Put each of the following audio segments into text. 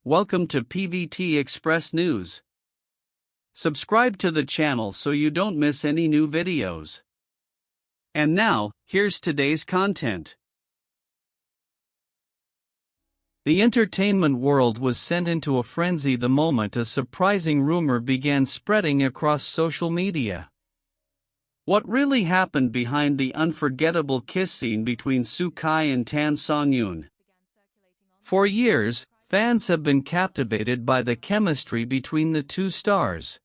Welcome to PVT Express News. Subscribe to the channel so you don't miss any new videos. And now, here's today's content. The entertainment world was sent into a frenzy the moment a surprising rumor began spreading across social media. What really happened behind the unforgettable kiss scene between Songyun and Songyun? For years, fans have been captivated by the chemistry between the two stars.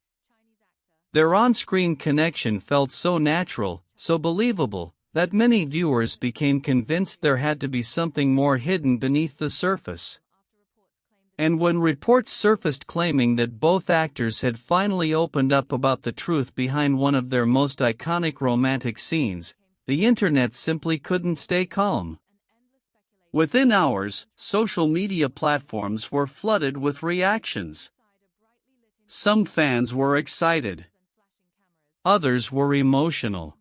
Their on-screen connection felt so natural, so believable, that many viewers became convinced there had to be something more hidden beneath the surface. And when reports surfaced claiming that both actors had finally opened up about the truth behind one of their most iconic romantic scenes, the internet simply couldn't stay calm. Within hours, social media platforms were flooded with reactions. Some fans were excited. Others were emotional.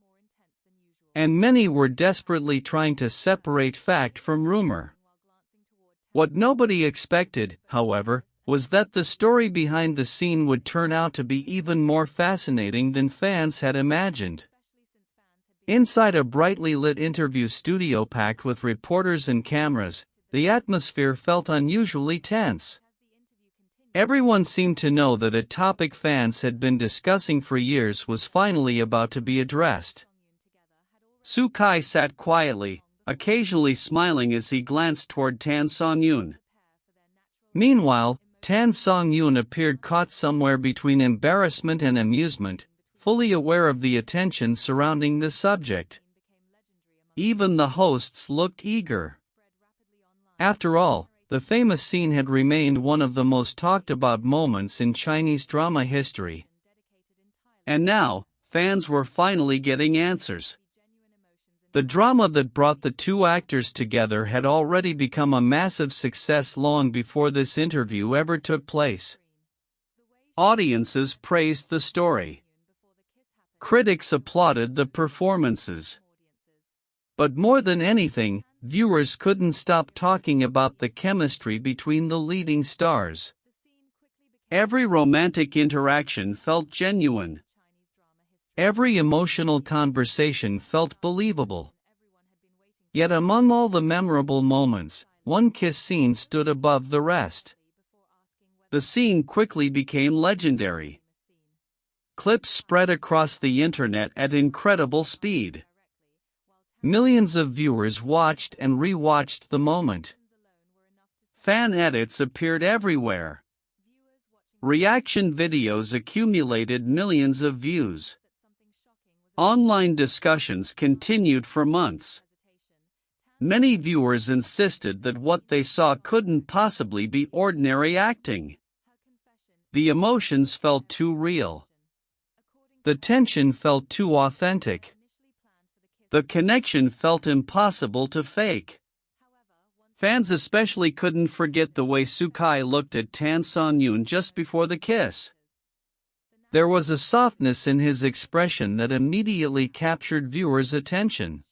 And many were desperately trying to separate fact from rumor. What nobody expected, however, was that the story behind the scene would turn out to be even more fascinating than fans had imagined. Inside a brightly lit interview studio packed with reporters and cameras, the atmosphere felt unusually tense. Everyone seemed to know that a topic fans had been discussing for years was finally about to be addressed. Songyun sat quietly, occasionally smiling as he glanced toward Songyun. Meanwhile, Songyun appeared caught somewhere between embarrassment and amusement, fully aware of the attention surrounding the subject. Even the hosts looked eager. After all, the famous scene had remained one of the most talked about moments in Chinese drama history. And now, fans were finally getting answers. The drama that brought the two actors together had already become a massive success long before this interview ever took place. Audiences praised the story. Critics applauded the performances. But more than anything, viewers couldn't stop talking about the chemistry between the leading stars. Every romantic interaction felt genuine. Every emotional conversation felt believable. Yet among all the memorable moments, one kiss scene stood above the rest. The scene quickly became legendary. Clips spread across the internet at incredible speed. Millions of viewers watched and re-watched the moment. Fan edits appeared everywhere. Reaction videos accumulated millions of views. Online discussions continued for months. Many viewers insisted that what they saw couldn't possibly be ordinary acting. The emotions felt too real. The tension felt too authentic. The connection felt impossible to fake. Fans especially couldn't forget the way Songyun looked at Songyun just before the kiss. There was a softness in his expression that immediately captured viewers' attention.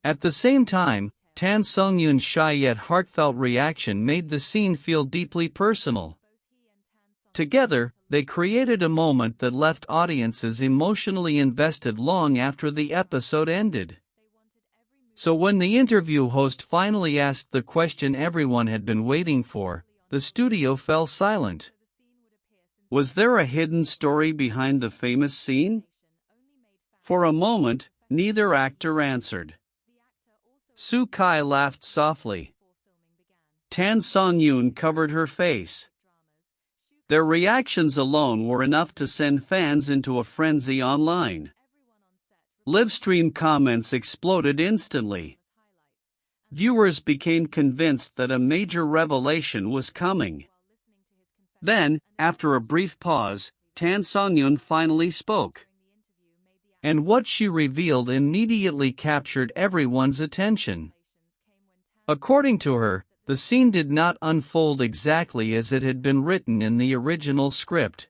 At the same time, Songyun's shy yet heartfelt reaction made the scene feel deeply personal. Together, they created a moment that left audiences emotionally invested long after the episode ended. So when the interview host finally asked the question everyone had been waiting for, the studio fell silent. Was there a hidden story behind the famous scene? For a moment, neither actor answered. Songyun laughed softly. Songyun covered her face. Their reactions alone were enough to send fans into a frenzy online. Livestream comments exploded instantly. Viewers became convinced that a major revelation was coming. Then, after a brief pause, Songyun finally spoke. And what she revealed immediately captured everyone's attention. According to her, the scene did not unfold exactly as it had been written in the original script.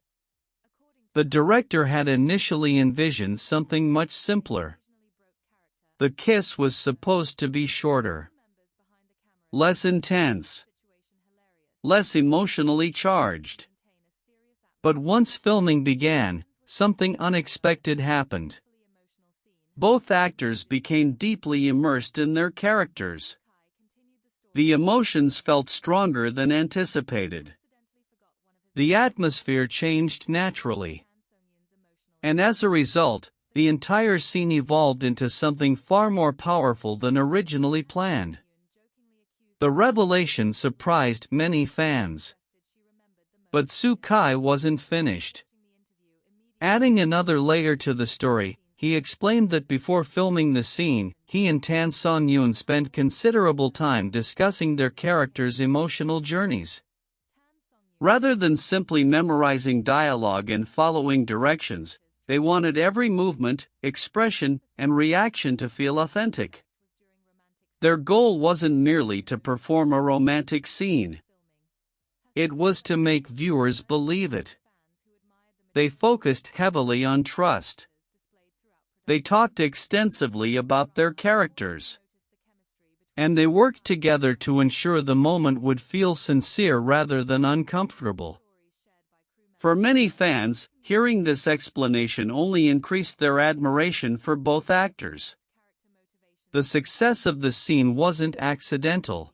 The director had initially envisioned something much simpler. The kiss was supposed to be shorter, less intense. less emotionally charged. But once filming began, something unexpected happened. Both actors became deeply immersed in their characters. The emotions felt stronger than anticipated. The atmosphere changed naturally. And as a result, the entire scene evolved into something far more powerful than originally planned. The revelation surprised many fans. But Soo-kai wasn't finished. Adding another layer to the story, he explained that before filming the scene, he and Songyun spent considerable time discussing their characters' emotional journeys. Rather than simply memorizing dialogue and following directions, they wanted every movement, expression, and reaction to feel authentic. Their goal wasn't merely to perform a romantic scene. It was to make viewers believe it. They focused heavily on trust. They talked extensively about their characters. And they worked together to ensure the moment would feel sincere rather than uncomfortable. For many fans, hearing this explanation only increased their admiration for both actors. The success of the scene wasn't accidental.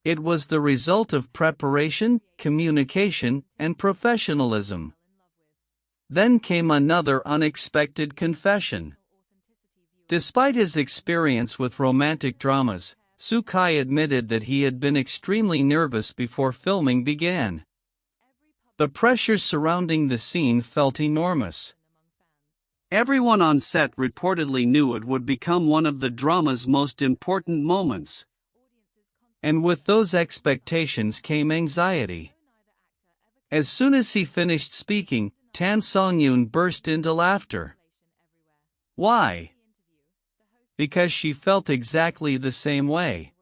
It was the result of preparation, communication, and professionalism. Then came another unexpected confession. Despite his experience with romantic dramas, Soo-kai admitted that he had been extremely nervous before filming began. The pressure surrounding the scene felt enormous. Everyone on set reportedly knew it would become one of the drama's most important moments. And with those expectations came anxiety. As soon as he finished speaking, Songyun burst into laughter. Why? Because she felt exactly the same way.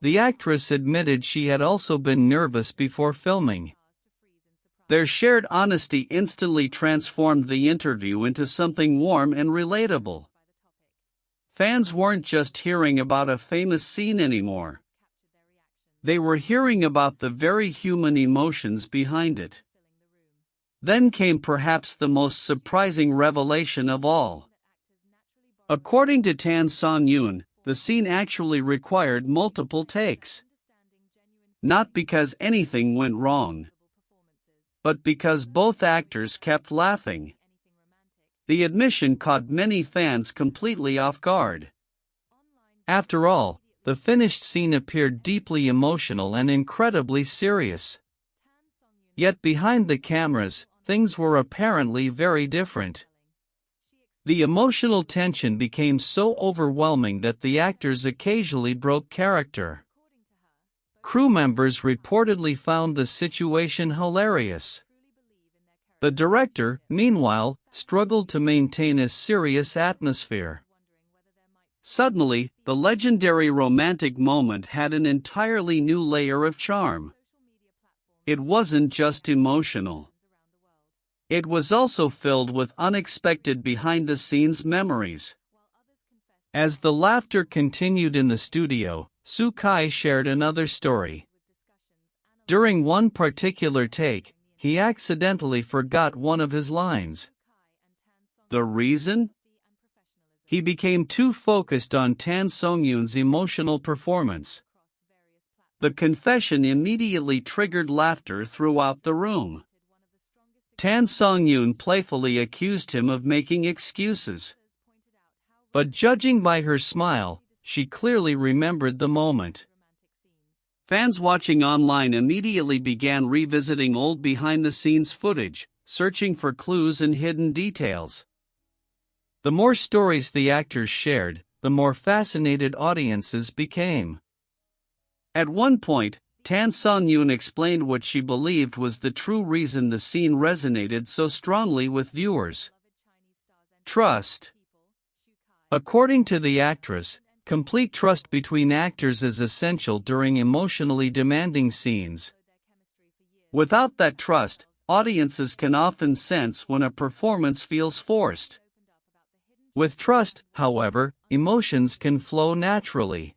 The actress admitted she had also been nervous before filming. Their shared honesty instantly transformed the interview into something warm and relatable. Fans weren't just hearing about a famous scene anymore. They were hearing about the very human emotions behind it. Then came perhaps the most surprising revelation of all. According to Songyun, the scene actually required multiple takes. Not because anything went wrong, but because both actors kept laughing. The admission caught many fans completely off guard. After all, the finished scene appeared deeply emotional and incredibly serious. Yet behind the cameras, things were apparently very different. The emotional tension became so overwhelming that the actors occasionally broke character. Crew members reportedly found the situation hilarious. The director, meanwhile, struggled to maintain a serious atmosphere. Suddenly, the legendary romantic moment had an entirely new layer of charm. It wasn't just emotional. It was also filled with unexpected behind-the-scenes memories. As the laughter continued in the studio, Soo-kai shared another story. During one particular take, he accidentally forgot one of his lines. The reason? He became too focused on Songyun's emotional performance. The confession immediately triggered laughter throughout the room. Songyun playfully accused him of making excuses. But judging by her smile, she clearly remembered the moment. Fans watching online immediately began revisiting old behind-the-scenes footage, searching for clues and hidden details. The more stories the actors shared, the more fascinated audiences became. At one point, Songyun explained what she believed was the true reason the scene resonated so strongly with viewers. Trust. According to the actress, complete trust between actors is essential during emotionally demanding scenes. Without that trust, audiences can often sense when a performance feels forced. With trust, however, emotions can flow naturally.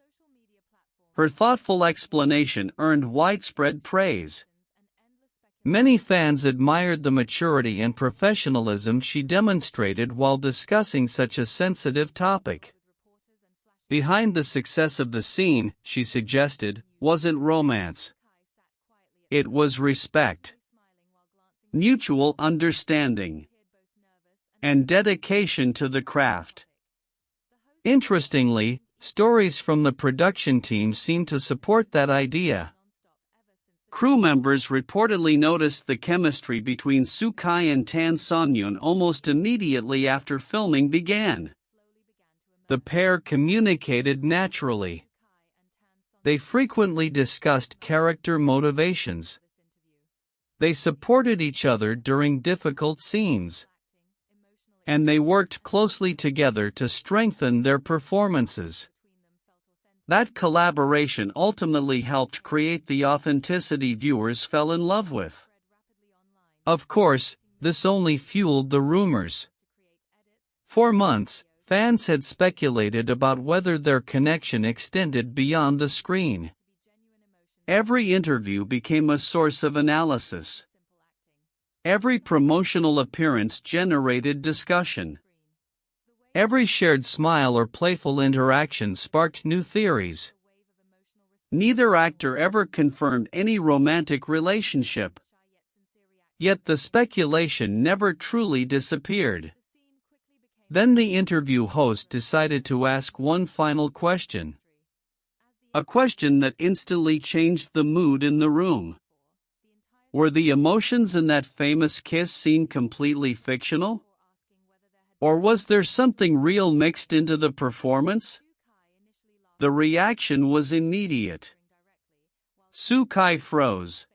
Her thoughtful explanation earned widespread praise. Many fans admired the maturity and professionalism she demonstrated while discussing such a sensitive topic. Behind the success of the scene, she suggested, wasn't romance. It was respect, mutual understanding, and dedication to the craft. Interestingly, stories from the production team seem to support that idea. Crew members reportedly noticed the chemistry between Soo-kai and Songyun almost immediately after filming began. The pair communicated naturally. They frequently discussed character motivations. They supported each other during difficult scenes. And they worked closely together to strengthen their performances. That collaboration ultimately helped create the authenticity viewers fell in love with. Of course, this only fueled the rumors. For months, fans had speculated about whether their connection extended beyond the screen. Every interview became a source of analysis. Every promotional appearance generated discussion. Every shared smile or playful interaction sparked new theories. Neither actor ever confirmed any romantic relationship. Yet the speculation never truly disappeared. Then the interview host decided to ask one final question. A question that instantly changed the mood in the room. Were the emotions in that famous kiss scene completely fictional? Or was there something real mixed into the performance? The reaction was immediate. Soo-kai froze.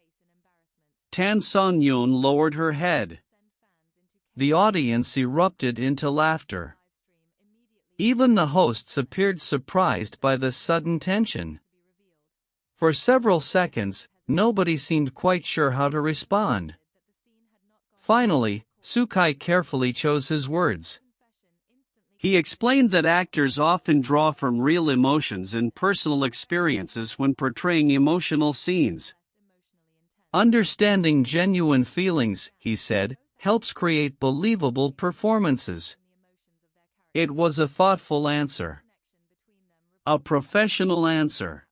Songyun lowered her head. The audience erupted into laughter. Even the hosts appeared surprised by the sudden tension. For several seconds, nobody seemed quite sure how to respond. Finally, Soo-kai carefully chose his words. He explained that actors often draw from real emotions and personal experiences when portraying emotional scenes. Understanding genuine feelings, he said, helps create believable performances. It was a thoughtful answer. A professional answer.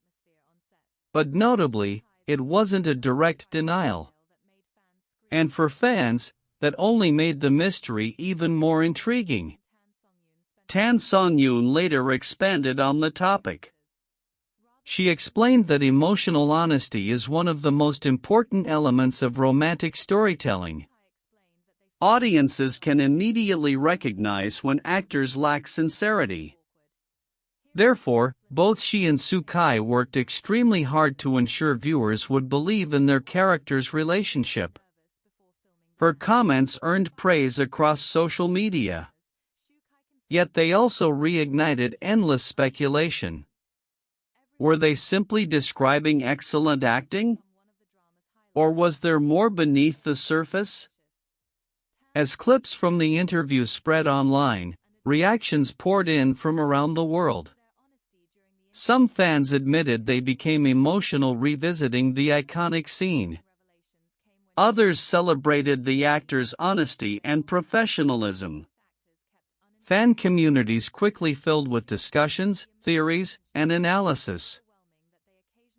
But notably, it wasn't a direct denial. And for fans, that only made the mystery even more intriguing. Songyun later expanded on the topic. She explained that emotional honesty is one of the most important elements of romantic storytelling. Audiences can immediately recognize when actors lack sincerity. Therefore, both she and Soo-kai worked extremely hard to ensure viewers would believe in their characters' relationship. Her comments earned praise across social media. Yet they also reignited endless speculation. Were they simply describing excellent acting? Or was there more beneath the surface? As clips from the interview spread online, reactions poured in from around the world. Some fans admitted they became emotional revisiting the iconic scene. Others celebrated the actor's honesty and professionalism. Fan communities quickly filled with discussions, theories, and analysis.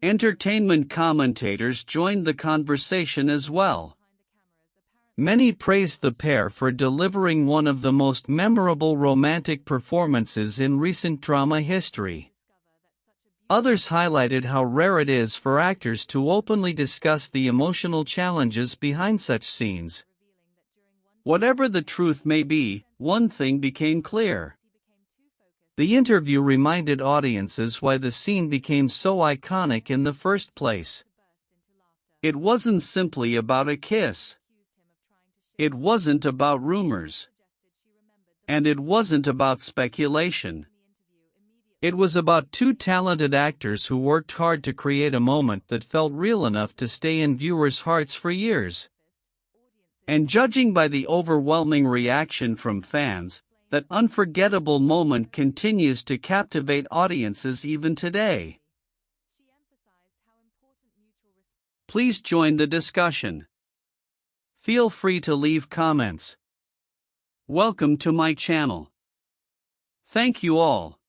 Entertainment commentators joined the conversation as well. Many praised the pair for delivering one of the most memorable romantic performances in recent drama history. Others highlighted how rare it is for actors to openly discuss the emotional challenges behind such scenes. Whatever the truth may be, one thing became clear. The interview reminded audiences why the scene became so iconic in the first place. It wasn't simply about a kiss. It wasn't about rumors. And it wasn't about speculation. It was about two talented actors who worked hard to create a moment that felt real enough to stay in viewers' hearts for years. And judging by the overwhelming reaction from fans, that unforgettable moment continues to captivate audiences even today. Please join the discussion. Feel free to leave comments. Welcome to my channel. Thank you all.